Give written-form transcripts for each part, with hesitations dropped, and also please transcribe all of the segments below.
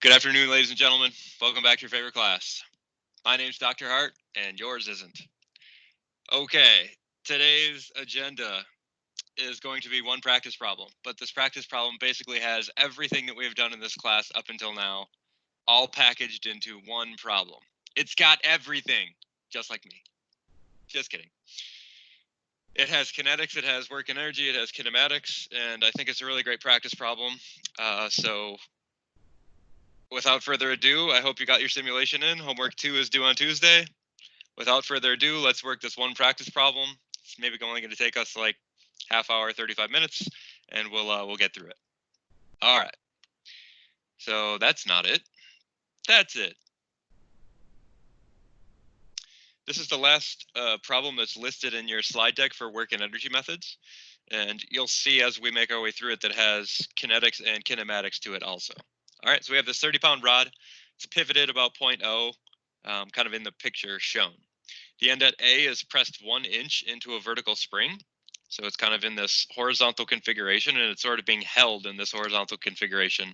Good afternoon, ladies and gentlemen. Welcome back to your favorite class. My name's Dr. Hart, and yours isn't. Okay, today's agenda is going to be one practice problem, but this practice problem basically has everything that we've done in this class up until now, all packaged into one problem. It's got everything, just like me. Just kidding. It has kinetics, it has work and energy, it has kinematics, and I think it's a really great practice problem. So without further ado, I hope you got your simulation in. Homework 2 is due on Tuesday. Without further ado, let's work this one practice problem. It's maybe only going to take us like half hour, 35 minutes, and we'll get through it. All right. So that's not it. That's it. This is the last problem that's listed in your slide deck for work and energy methods. And you'll see as we make our way through it that has kinetics and kinematics to it also. All right, so we have this 30-pound rod. It's pivoted about 0.0, kind of in the picture shown. The end at A is pressed 1 inch into a vertical spring. So it's kind of in this horizontal configuration, and it's sort of being held in this horizontal configuration,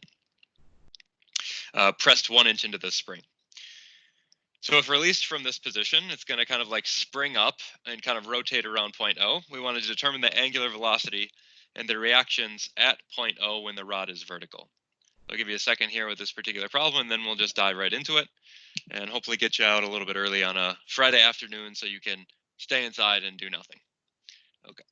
pressed 1 inch into the spring. So if released from this position, it's going to kind of like spring up and kind of rotate around 0.0. We want to determine the angular velocity and the reactions at 0.0 when the rod is vertical. I'll give you a second here with this particular problem, and then we'll just dive right into it and hopefully get you out a little bit early on a Friday afternoon so you can stay inside and do nothing. Okay.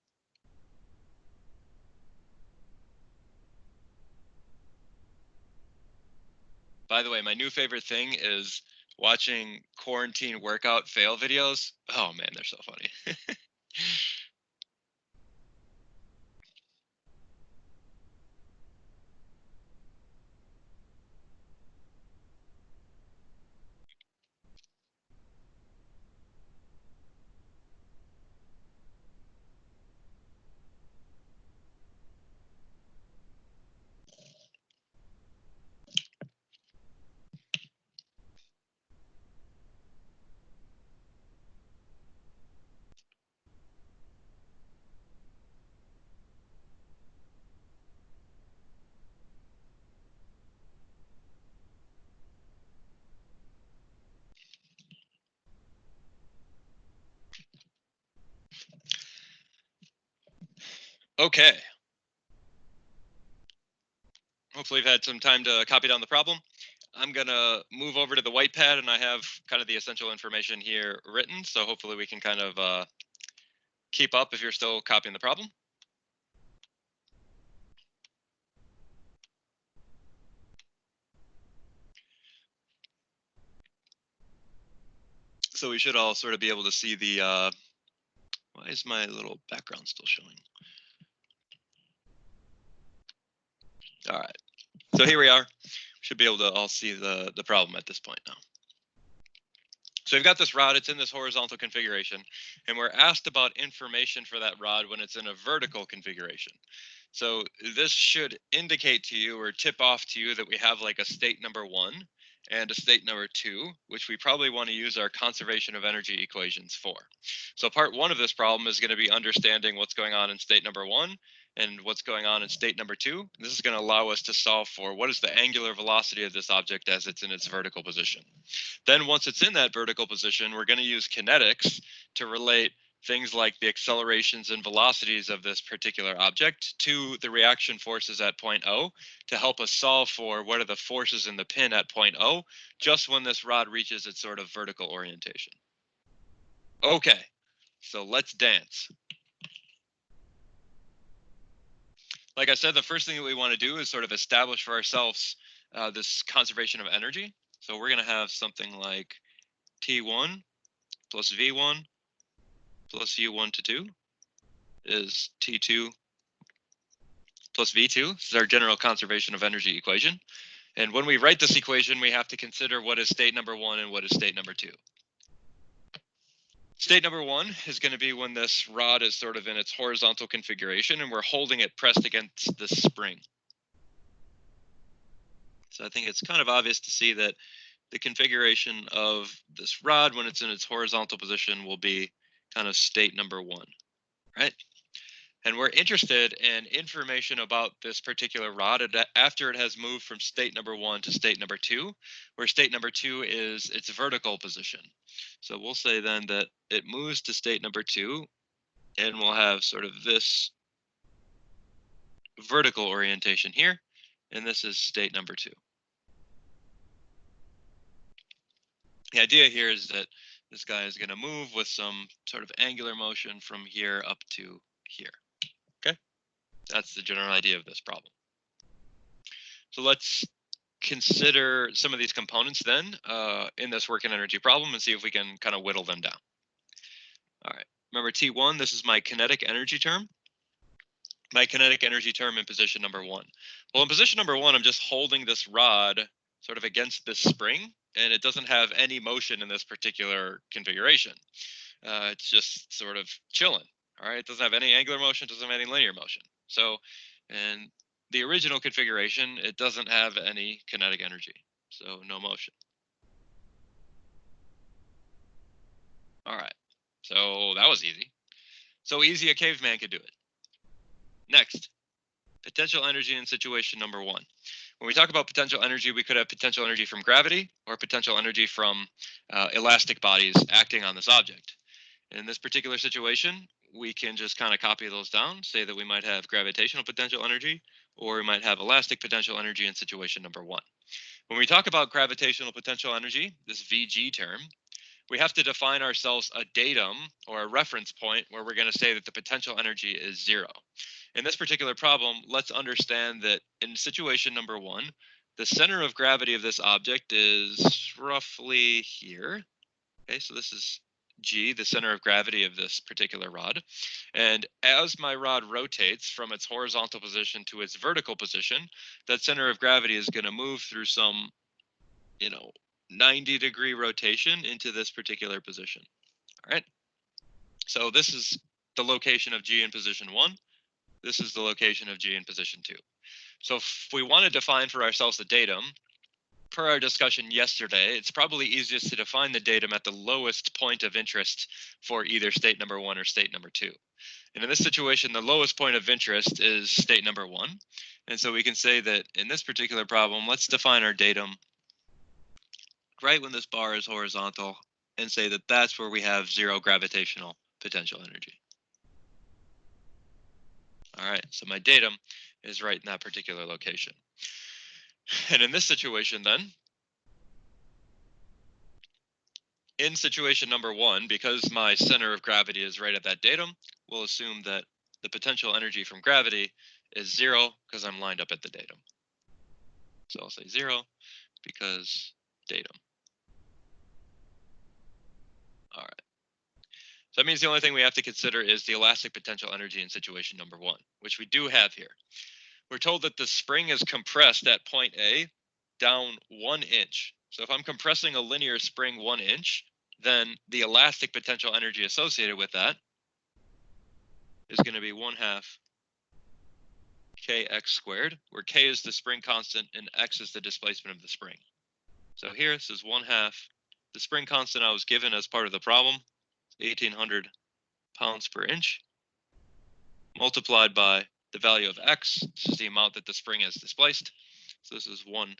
By the way, my new favorite thing is watching quarantine workout fail videos. Oh man, they're so funny. Okay. Hopefully you've had some time to copy down the problem. I'm going to move over to the white pad, and I have kind of the essential information here written, so hopefully we can kind of keep up if you're still copying the problem. So we should all sort of be able to see the, why is my little background still showing? All right, so here we are. Should be able to all see the problem at this point now. So we've got this rod, it's in this horizontal configuration, and we're asked about information for that rod when it's in a vertical configuration. So this should indicate to you or tip off to you that we have like a state number 1 and a state number 2, which we probably want to use our conservation of energy equations for. So part 1 of this problem is going to be understanding what's going on in state number 1 and what's going on in state number 2. This is going to allow us to solve for what is the angular velocity of this object as it's in its vertical position. Then once it's in that vertical position, we're going to use kinetics to relate things like the accelerations and velocities of this particular object to the reaction forces at 0.0 to help us solve for what are the forces in the pin at 0.0 just when this rod reaches its sort of vertical orientation. Okay, so let's dance. Like I said, the first thing that we want to do is sort of establish for ourselves this conservation of energy. So we're going to have something like T1 plus V1 plus U1 to 2 is T2 plus V2. This is our general conservation of energy equation. And when we write this equation, we have to consider what is state number 1 and what is state number 2. State number 1 is going to be when this rod is sort of in its horizontal configuration and we're holding it pressed against the spring. So I think it's kind of obvious to see that the configuration of this rod when it's in its horizontal position will be kind of state number 1, right? And we're interested in information about this particular rod after it has moved from state number 1 to state number 2, where state number 2 is its vertical position. So we'll say then that it moves to state number 2, and we'll have sort of this vertical orientation here, and this is state number 2. The idea here is that this guy is going to move with some sort of angular motion from here up to here. Okay, that's the general idea of this problem. So let's consider some of these components then in this work and energy problem and see if we can kind of whittle them down. All right, remember T1, this is my kinetic energy term. My kinetic energy term in position number 1. Well, in position number 1, I'm just holding this rod sort of against this spring, and it doesn't have any motion in this particular configuration. It's just sort of chilling. All right, it doesn't have any angular motion, doesn't have any linear motion. So, in the original configuration, it doesn't have any kinetic energy, so no motion. All right, so that was easy. So easy a caveman could do it. Next, potential energy in situation number 1. When we talk about potential energy, we could have potential energy from gravity or potential energy from elastic bodies acting on this object. In this particular situation, we can just kind of copy those down, say that we might have gravitational potential energy, or we might have elastic potential energy in situation number 1. When we talk about gravitational potential energy, this VG term, we have to define ourselves a datum or a reference point where we're going to say that the potential energy is 0. In this particular problem, let's understand that in situation number 1, the center of gravity of this object is roughly here. Okay, so this is G, the center of gravity of this particular rod. And as my rod rotates from its horizontal position to its vertical position, that center of gravity is going to move through some, 90-degree rotation into this particular position. All right. So this is the location of G in position 1. This is the location of G in position 2. So if we want to define for ourselves the datum, per our discussion yesterday, it's probably easiest to define the datum at the lowest point of interest for either state number 1 or state number 2. And in this situation, the lowest point of interest is state number 1. And so we can say that in this particular problem, let's define our datum right when this bar is horizontal and say that that's where we have 0 gravitational potential energy. All right, so my datum is right in that particular location. And in this situation then, in situation number 1, because my center of gravity is right at that datum, we'll assume that the potential energy from gravity is 0 because I'm lined up at the datum. So I'll say 0 because datum. All right. So that means the only thing we have to consider is the elastic potential energy in situation number 1, which we do have here. We're told that the spring is compressed at point A down 1 inch. So if I'm compressing a linear spring 1 inch, then the elastic potential energy associated with that is going to be 1/2 kx squared, where k is the spring constant and x is the displacement of the spring. So here, this is 1/2 the spring constant I was given as part of the problem, 1,800 pounds per inch, multiplied by the value of x. This is the amount that the spring has displaced. So this is 1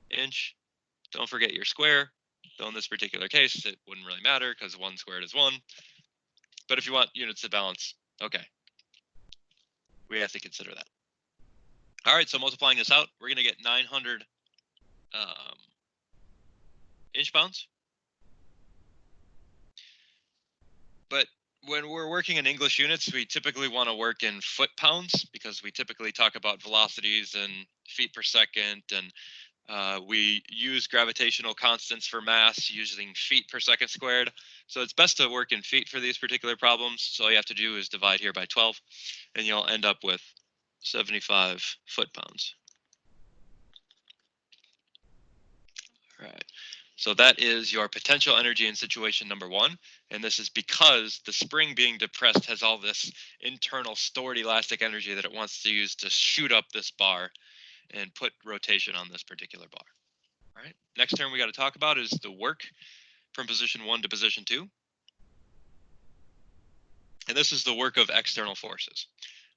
inch. Don't forget your square. Though in this particular case, it wouldn't really matter because 1 squared is 1. But if you want units to balance, okay, we have to consider that. All right, so multiplying this out, we're going to get 900 inch pounds. But when we're working in English units, we typically want to work in foot pounds because we typically talk about velocities and feet per second, and we use gravitational constants for mass using feet per second squared. So it's best to work in feet for these particular problems. So all you have to do is divide here by 12, and you'll end up with 75 foot-pounds. All right. So that is your potential energy in situation number 1. And this is because the spring being depressed has all this internal stored elastic energy that it wants to use to shoot up this bar and put rotation on this particular bar. All right. Next term we got to talk about is the work from position 1 to position 2. And this is the work of external forces.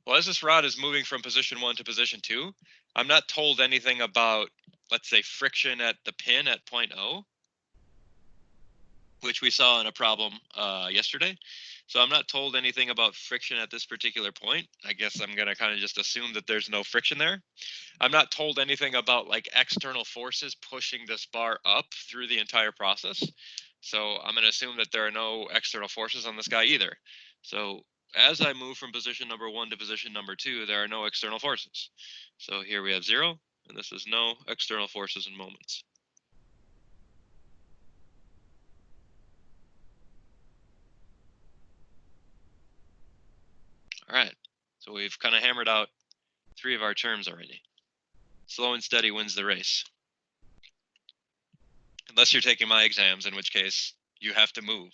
Well, as this rod is moving from position 1 to position 2, I'm not told anything about, let's say, friction at the pin at point O, which we saw in a problem yesterday. So I'm not told anything about friction at this particular point. I guess I'm going to kind of just assume that there's no friction there. I'm not told anything about like external forces pushing this bar up through the entire process. So I'm going to assume that there are no external forces on this guy either. So as I move from position number 1 to position number 2, there are no external forces. So here we have 0, and this is no external forces and moments. All right, so we've kind of hammered out 3 of our terms already. Slow and steady wins the race. Unless you're taking my exams, in which case you have to move.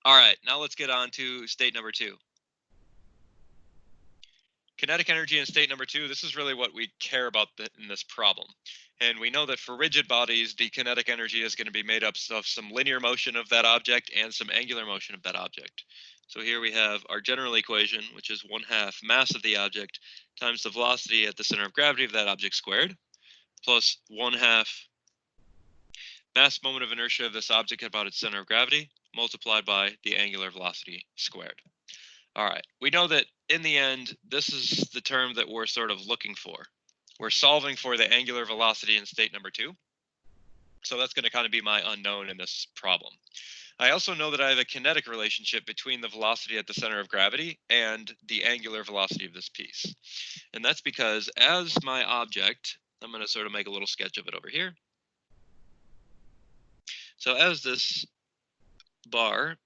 All right, now let's get on to state number 2. Kinetic energy in state number 2, this is really what we care about in this problem. And we know that for rigid bodies, the kinetic energy is going to be made up of some linear motion of that object and some angular motion of that object. So here we have our general equation, which is 1/2 mass of the object times the velocity at the center of gravity of that object squared, plus 1/2 mass moment of inertia of this object about its center of gravity, multiplied by the angular velocity squared. All right, we know that in the end, this is the term that we're sort of looking for. We're solving for the angular velocity in state number 2. So that's going to kind of be my unknown in this problem. I also know that I have a kinetic relationship between the velocity at the center of gravity and the angular velocity of this piece. And that's because as my object, I'm going to sort of make a little sketch of it over here. So as this bar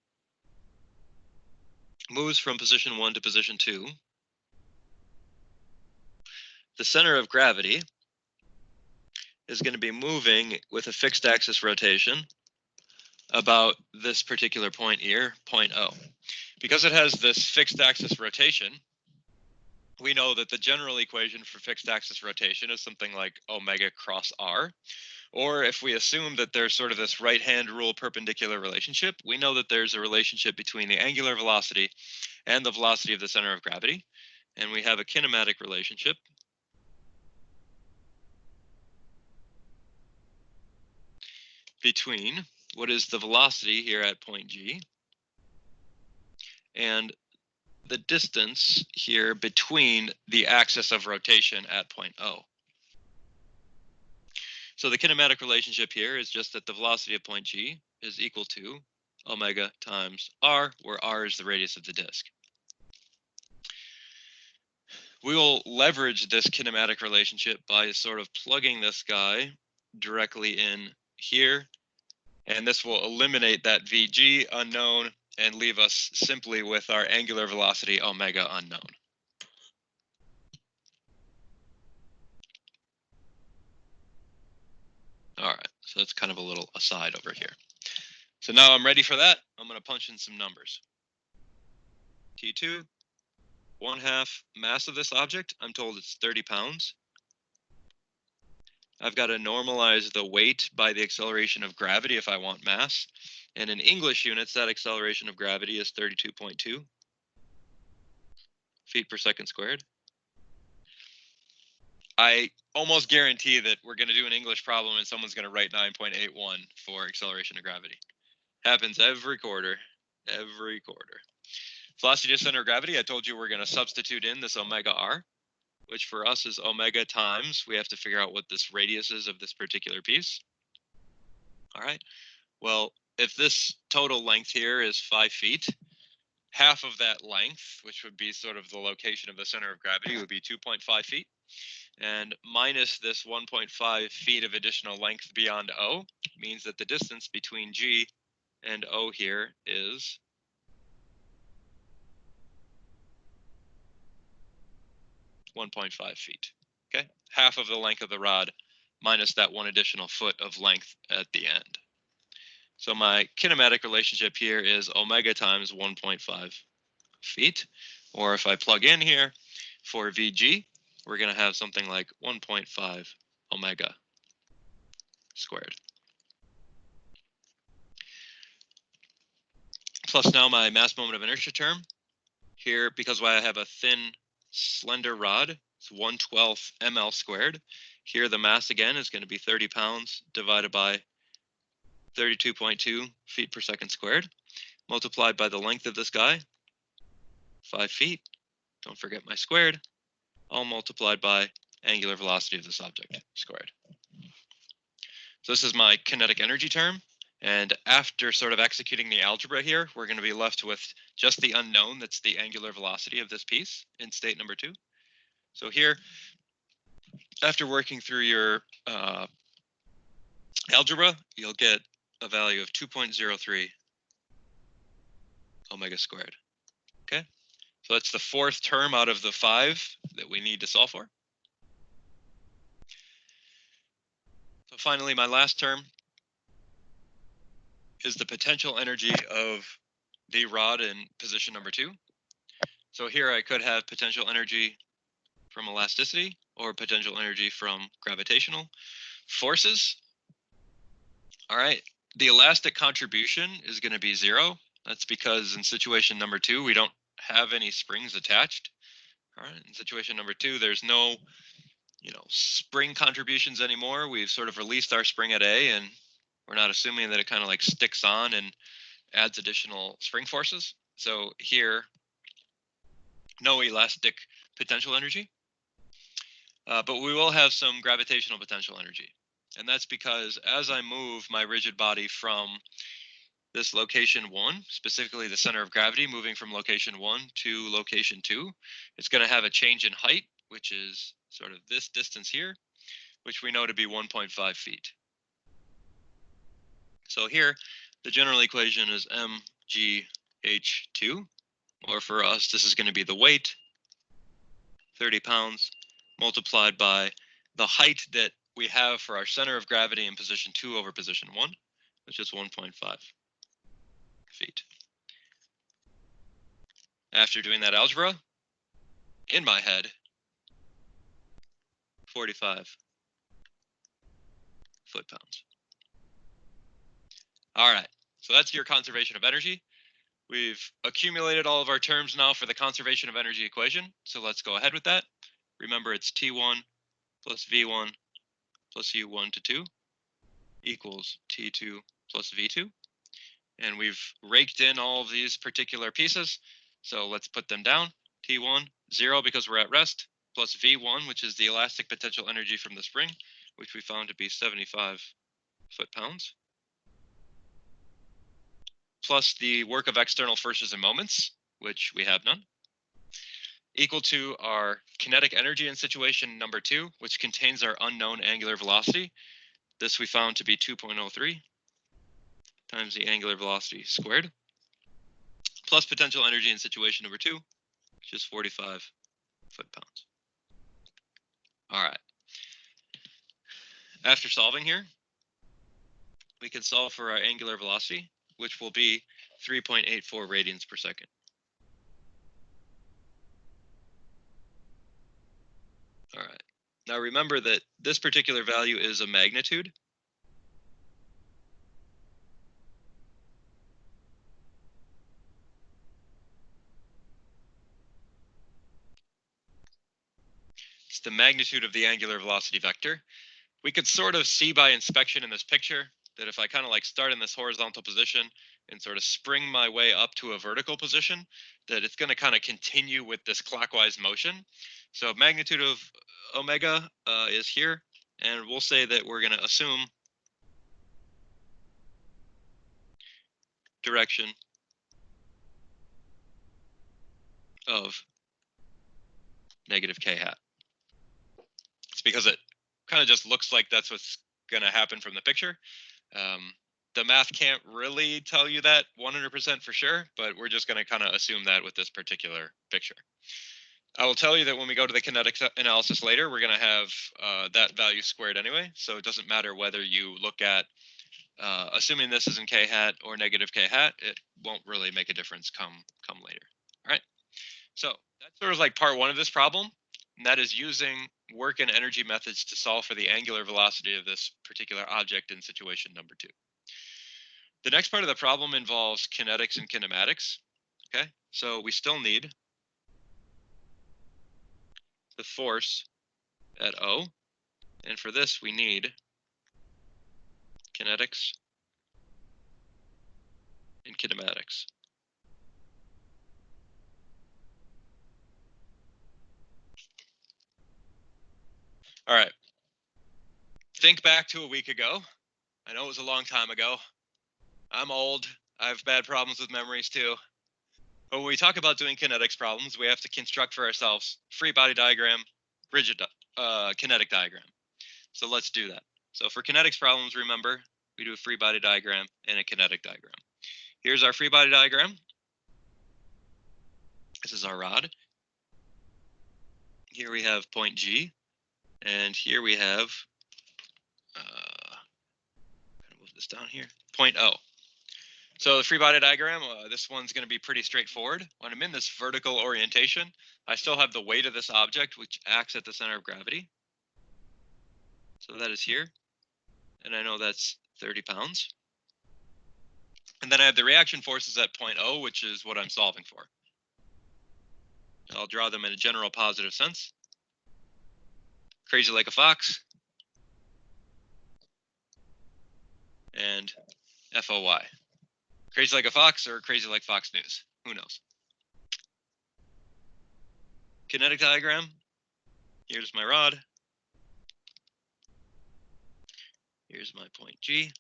moves from position 1 to position 2, the center of gravity is going to be moving with a fixed axis rotation about this particular point here, point O. Because it has this fixed axis rotation, we know that the general equation for fixed axis rotation is something like omega cross r. Or if we assume that there's sort of this right-hand rule perpendicular relationship, we know that there's a relationship between the angular velocity and the velocity of the center of gravity. And we have a kinematic relationship between what is the velocity here at point G and the distance here between the axis of rotation at point O. So the kinematic relationship here is just that the velocity at point G is equal to omega times r, where r is the radius of the disk. We will leverage this kinematic relationship by sort of plugging this guy directly in here, and this will eliminate that Vg unknown and leave us simply with our angular velocity omega unknown. All right, so that's kind of a little aside over here. So now I'm ready for that. I'm going to punch in some numbers. T2, 1/2 mass of this object. I'm told it's 30 pounds. I've got to normalize the weight by the acceleration of gravity if I want mass. And in English units, that acceleration of gravity is 32.2 feet per second squared. I almost guarantee that we're going to do an English problem and someone's going to write 9.81 for acceleration of gravity. Happens every quarter, every quarter. Velocity to center of gravity, I told you we're going to substitute in this omega r, which for us is omega times, we have to figure out what this radius is of this particular piece. All right, well, if this total length here is 5 feet, half of that length, which would be sort of the location of the center of gravity, would be 2.5 feet. And minus this 1.5 feet of additional length beyond O means that the distance between G and O here is 1.5 feet. Okay, half of the length of the rod minus that one additional foot of length at the end. So my kinematic relationship here is omega times 1.5 feet. Or if I plug in here for Vg, we're going to have something like 1.5 omega squared. Plus now my mass moment of inertia term, Here, because I have a thin, slender rod, it's 1/12 ml squared. Here, the mass again is going to be 30 pounds divided by 32.2 feet per second squared, multiplied by the length of this guy, 5 feet. Don't forget my squared, all multiplied by angular velocity of this object squared. So this is my kinetic energy term. And after sort of executing the algebra here, we're going to be left with just the unknown, that's the angular velocity of this piece in state number 2. So here, after working through your algebra, you'll get a value of 2.03 omega squared. Okay, so that's the 4th term out of the 5 that we need to solve for. So finally, my last term is the potential energy of the rod in position number 2. So here I could have potential energy from elasticity or potential energy from gravitational forces. All right, the elastic contribution is going to be 0. That's because in situation number 2, we don't have any springs attached. All right, in situation number 2, there's no, spring contributions anymore. We've sort of released our spring at A, and we're not assuming that it kind of like sticks on and adds additional spring forces. So here, no elastic potential energy, but we will have some gravitational potential energy. And that's because as I move my rigid body from this location 1, specifically the center of gravity, moving from location 1 to location 2, it's going to have a change in height, which is sort of this distance here, which we know to be 1.5 feet. So here, the general equation is mgh2, or for us, this is going to be the weight, 30 pounds, multiplied by the height that we have for our center of gravity in position 2 over position 1, which is 1.5 feet. After doing that algebra, in my head, 45 foot-pounds. All right, so that's your conservation of energy. We've accumulated all of our terms now for the conservation of energy equation, so let's go ahead with that. Remember, it's T1 plus V1 plus U1 to 2 equals T2 plus V2. And we've raked in all of these particular pieces, so let's put them down. T1, 0 because we're at rest, plus V1, which is the elastic potential energy from the spring, which we found to be 75 foot-pounds, plus the work of external forces and moments, which we have none, equal to our kinetic energy in situation number 2, which contains our unknown angular velocity. This we found to be 2.03 times the angular velocity squared, plus potential energy in situation number 2, which is 45 foot-pounds. All right. After solving here, we can solve for our angular velocity, which will be 3.84 radians per second. All right. Now remember that this particular value is a magnitude. It's the magnitude of the angular velocity vector. We could sort of see by inspection in this picture that if I kind of like start in this horizontal position and sort of spring my way up to a vertical position, that it's going to kind of continue with this clockwise motion. So magnitude of omega is here, and we'll say that we're going to assume direction of negative k hat. It's because it kind of just looks like that's what's going to happen from the picture. The math can't really tell you that 100% for sure, but we're just going to kind of assume that with this particular picture. I will tell you that when we go to the kinetics analysis later, we're going to have that value squared anyway, so it doesn't matter whether you look at assuming this is in k hat or negative k hat, it won't really make a difference come later. All right, so that's sort of like part 1 of this problem, and that is using work and energy methods to solve for the angular velocity of this particular object in situation number 2. The next part of the problem involves kinetics and kinematics. Okay, so we still need the force at O. And for this, we need kinetics and kinematics. All right. Think back to a week ago. I know it was a long time ago. I'm old. I have bad problems with memories too. But when we talk about doing kinetics problems, we have to construct for ourselves free body diagram, rigid kinetic diagram. So let's do that. So for kinetics problems, remember, we do a free body diagram and a kinetic diagram. Here's our free body diagram. This is our rod. Here we have point G, and here we have, move this down here, point O. So the free body diagram, this one's going to be pretty straightforward. When I'm in this vertical orientation, I still have the weight of this object, which acts at the center of gravity. So that is here, and I know that's 30 pounds. And then I have the reaction forces at point O, which is what I'm solving for. I'll draw them in a general positive sense. Crazy like a fox. And FOY. Crazy like a fox or crazy like Fox News? Who knows? Kinetic diagram. Here's my rod. Here's my point G.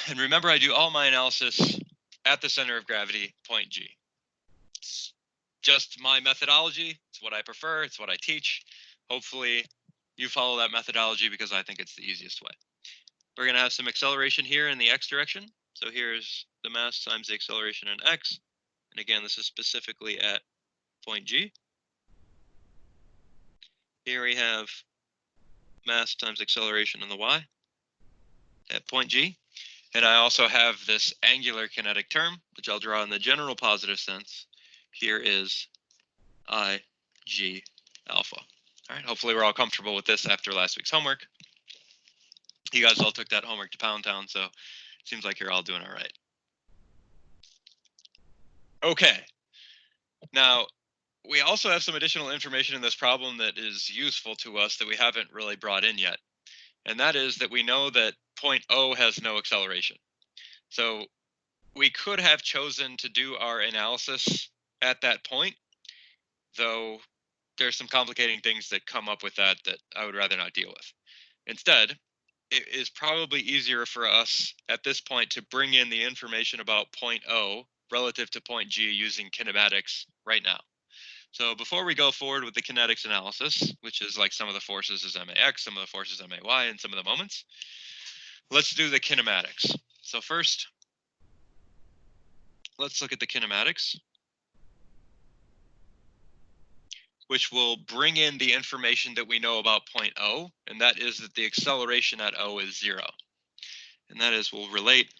And remember, I do all my analysis at the center of gravity, point G. It's just my methodology. It's what I prefer. It's what I teach. Hopefully, you follow that methodology because I think it's the easiest way. We're going to have some acceleration here in the x direction. So here's the mass times the acceleration in x. And again, this is specifically at point G. Here we have mass times acceleration in the y at point G. And I also have this angular kinetic term, which I'll draw in the general positive sense. Here is I, G, alpha. All right, hopefully we're all comfortable with this after last week's homework. You guys all took that homework to Pound Town, so it seems like you're all doing all right. Okay. Now, we also have some additional information in this problem that is useful to us that we haven't really brought in yet. And that is that we know that point O has no acceleration. So we could have chosen to do our analysis at that point, though there's some complicating things that come up with that I would rather not deal with. Instead, it is probably easier for us at this point to bring in the information about point O relative to point G using kinematics right now. So before we go forward with the kinetics analysis, which is like some of the forces is MAX, some of the forces MAY, and some of the moments, let's do the kinematics. So first, let's look at the kinematics, which will bring in the information that we know about point O, and that is that the acceleration at O is 0. And that is, we'll relate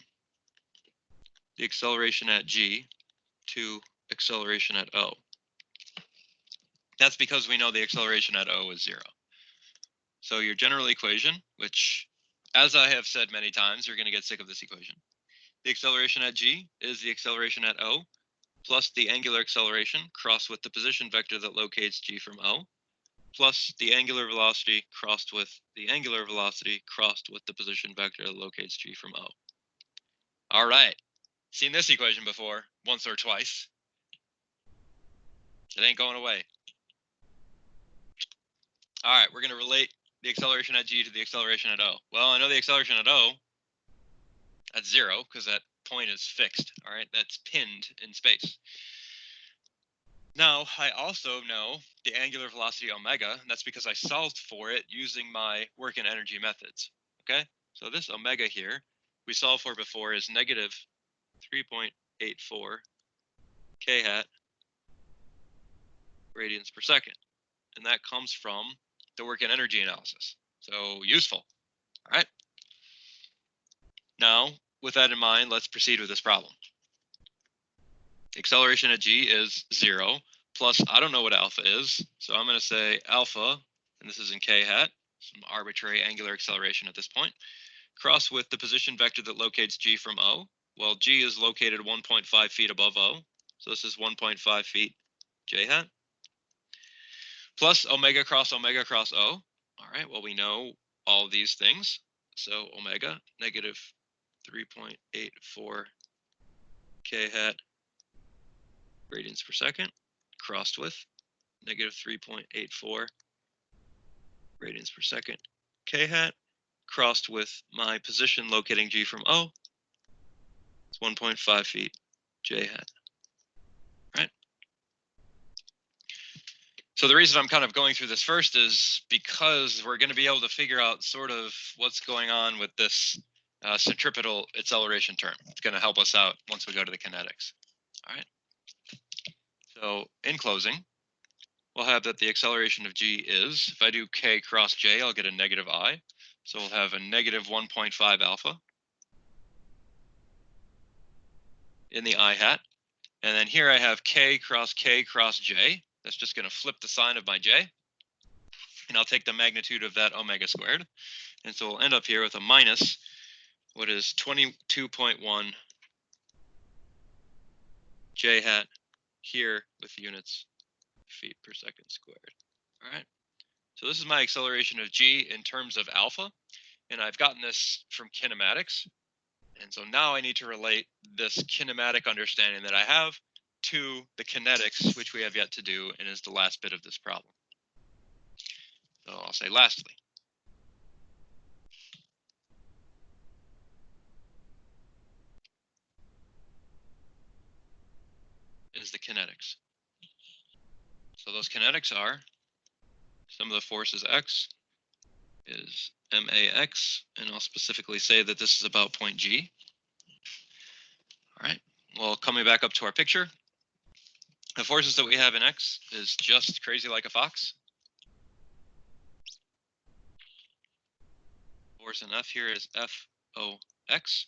the acceleration at G to acceleration at O. That's because we know the acceleration at O is 0. So your general equation, which, as I have said many times, you're going to get sick of this equation. The acceleration at G is the acceleration at O plus the angular acceleration crossed with the position vector that locates G from O, plus the angular velocity crossed with the angular velocity crossed with the position vector that locates G from O. All right. Seen this equation before, once or twice. It ain't going away. All right, we're going to relate the acceleration at G to the acceleration at O. Well, I know the acceleration at O at 0 because that point is fixed. All right, that's pinned in space. Now, I also know the angular velocity omega, and that's because I solved for it using my work and energy methods. Okay, so this omega here we solved for before is negative 3.84 k hat radians per second, and that comes from the work and energy analysis. So useful. All right. Now, with that in mind, let's proceed with this problem. Acceleration at G is 0, plus I don't know what alpha is, so I'm going to say alpha, and this is in k hat, some arbitrary angular acceleration at this point, cross with the position vector that locates G from O. Well, G is located 1.5 feet above O, so this is 1.5 feet j hat, plus omega cross O. All right, well, we know all these things. So omega, negative 3.84 k hat radians per second, crossed with negative 3.84 radians per second k hat, crossed with my position locating G from O. It's 1.5 feet J hat. Right? So the reason I'm kind of going through this first is because we're going to be able to figure out sort of what's going on with this centripetal acceleration term. It's going to help us out once we go to the kinetics. All right. So in closing, we'll have that the acceleration of G is, if I do K cross J, I'll get a negative I. So we'll have a negative 1.5 alpha in the I hat. And then here I have K cross J. That's just going to flip the sign of my J. And I'll take the magnitude of that omega squared. And so we'll end up here with a minus what is 22.1 J hat here with units feet per second squared. All right. So this is my acceleration of G in terms of alpha. And I've gotten this from kinematics. And so now I need to relate this kinematic understanding that I have to the kinetics, which we have yet to do, and is the last bit of this problem. So I'll say lastly. Is the kinetics. So those kinetics are sum of the forces X is MAX, and I'll specifically say that this is about point G. All right, well, coming back up to our picture, the forces that we have in X is just crazy like a fox. Force in F here is FOX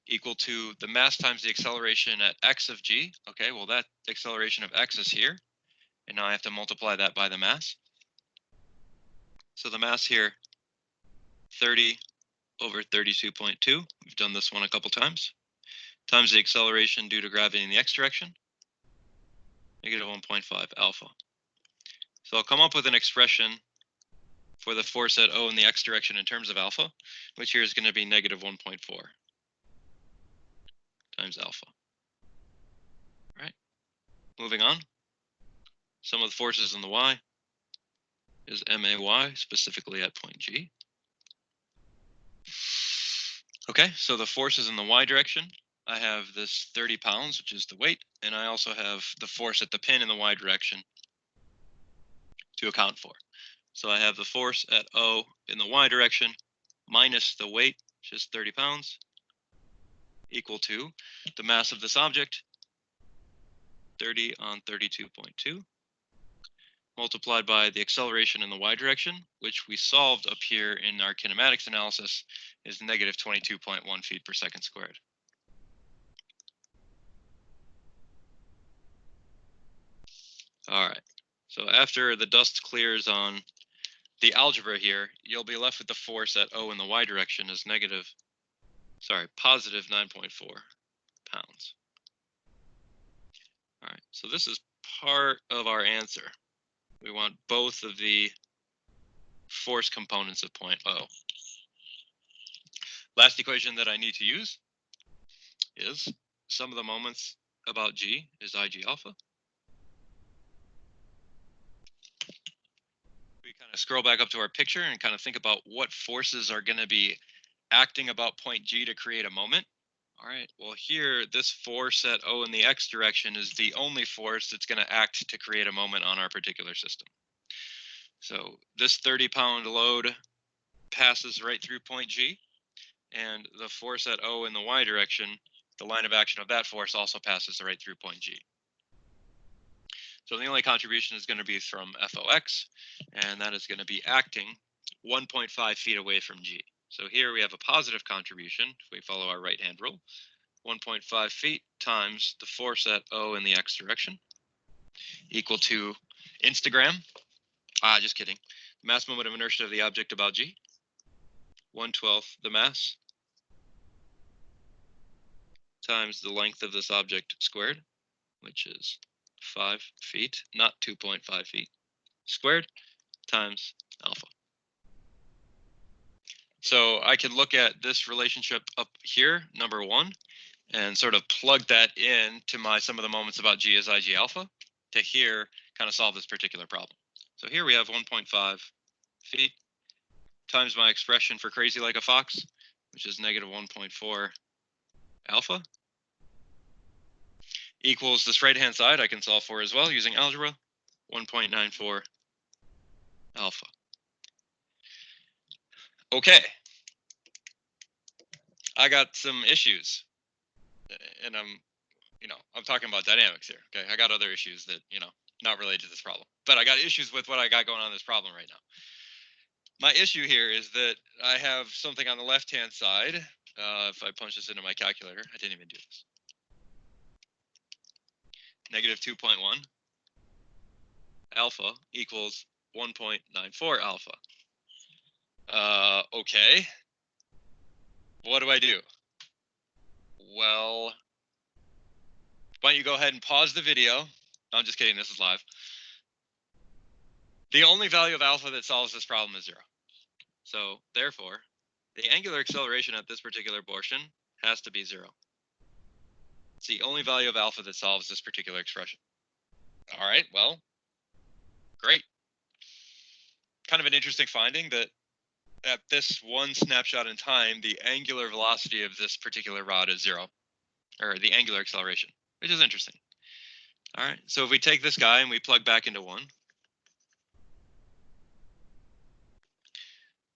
equal to the mass times the acceleration at X of G. Okay, well, that acceleration of X is here, and now I have to multiply that by the mass. So the mass here, 30 over 32.2. We've done this one a couple times. Times the acceleration due to gravity in the X direction, negative 1.5 alpha. So I'll come up with an expression for the force at O in the X direction in terms of alpha, which here is going to be negative 1.4 times alpha. All right, moving on. Sum of the forces in the Y is MAY, specifically at point G. Okay, so the forces in the Y direction, I have this 30 pounds, which is the weight, and I also have the force at the pin in the Y direction to account for. So I have the force at O in the Y direction minus the weight, which is 30 pounds, equal to the mass of this object, 30 on 32.2, multiplied by the acceleration in the Y direction, which we solved up here in our kinematics analysis, is negative 22.1 feet per second squared. All right, so after the dust clears on the algebra here, you'll be left with the force at O in the Y direction as positive 9.4 pounds. All right, so this is part of our answer. We want both of the force components of point O. Last equation that I need to use is sum of the moments about G is IG alpha. We kind of scroll back up to our picture and kind of think about what forces are going to be acting about point G to create a moment. All right, well here, this force at O in the X direction is the only force that's going to act to create a moment on our particular system. So this 30-pound load passes right through point G, and the force at O in the Y direction, the line of action of that force also passes right through point G. So the only contribution is going to be from FOX, and that is going to be acting 1.5 feet away from G. So here we have a positive contribution, if we follow our right-hand rule, 1.5 feet times the force at O in the X direction, equal to Instagram, just kidding, the mass moment of inertia of the object about G, 1/12 the mass, times the length of this object squared, which is 5 feet, not 2.5 feet. squared times alpha. So I can look at this relationship up here, number 1, and sort of plug that in to my sum of the moments about G is IG alpha to here kind of solve this particular problem. So here we have 1.5 feet times my expression for crazy like a fox, which is negative 1.4 alpha, equals this right-hand side I can solve for as well using algebra, 1.94 alpha. Okay, I got some issues, and I'm talking about dynamics here. Okay, I got other issues that not related to this problem, but I got issues with what I got going on in this problem right now. My issue here is that I have something on the left-hand side. If I punch this into my calculator, I didn't even do this. Negative 2.1 alpha equals 1.94 alpha. Okay. What do I do? Well, why don't you go ahead and pause the video? No, I'm just kidding. This is live. The only value of alpha that solves this problem is 0. So therefore, the angular acceleration at this particular portion has to be 0. It's the only value of alpha that solves this particular expression. All right, well, great. Kind of an interesting finding that at this one snapshot in time, the angular velocity of this particular rod is 0, or the angular acceleration, which is interesting. All right, so if we take this guy and we plug back into 1,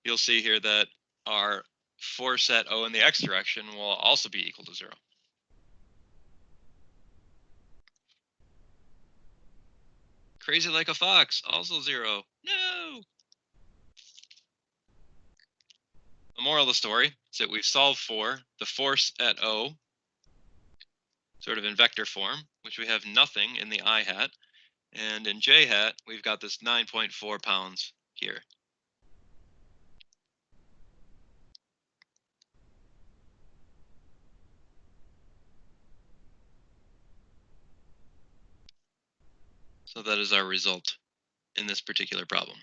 you'll see here that our force at O in the x direction will also be equal to 0. Crazy like a fox, also 0. No! The moral of the story is that we've solved for the force at O, sort of in vector form, which we have nothing in the I hat. And in J hat, we've got this 9.4 pounds here. So that is our result in this particular problem.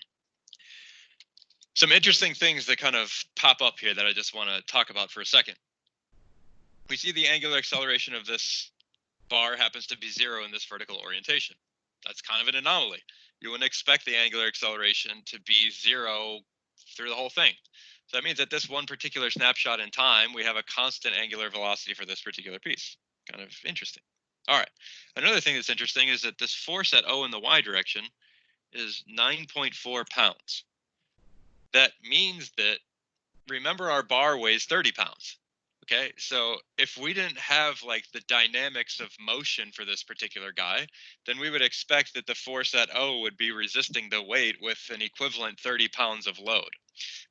Some interesting things that kind of pop up here that I just want to talk about for a second. We see the angular acceleration of this bar happens to be 0 in this vertical orientation. That's kind of an anomaly. You wouldn't expect the angular acceleration to be 0 through the whole thing. So that means that this one particular snapshot in time, we have a constant angular velocity for this particular piece. Kind of interesting. All right. Another thing that's interesting is that this force at O in the y direction is 9.4 pounds. That means that, remember, our bar weighs 30 pounds. Okay, so if we didn't have like the dynamics of motion for this particular guy, then we would expect that the force at O would be resisting the weight with an equivalent 30 pounds of load.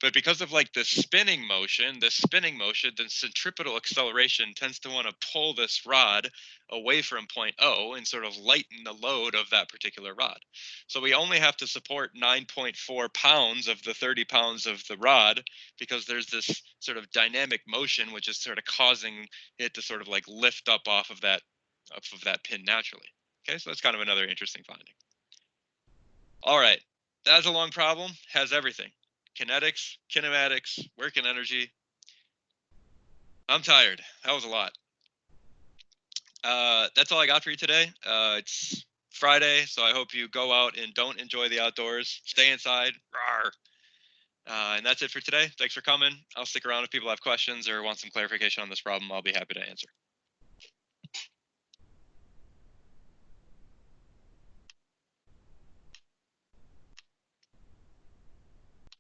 But because of like the spinning motion, the centripetal acceleration tends to want to pull this rod away from point O and sort of lighten the load of that particular rod. So we only have to support 9.4 pounds of the 30 pounds of the rod because there's this sort of dynamic motion which is sort of causing it to sort of like lift up off of that pin naturally. Okay, so that's kind of another interesting finding. All right, that's a long problem, has everything. Kinetics, kinematics, working energy. I'm tired. That was a lot. That's all I got for you today. It's Friday, so I hope you go out and don't enjoy the outdoors. Stay inside. Rawr. And that's it for today. Thanks for coming. I'll stick around if people have questions or want some clarification on this problem. I'll be happy to answer.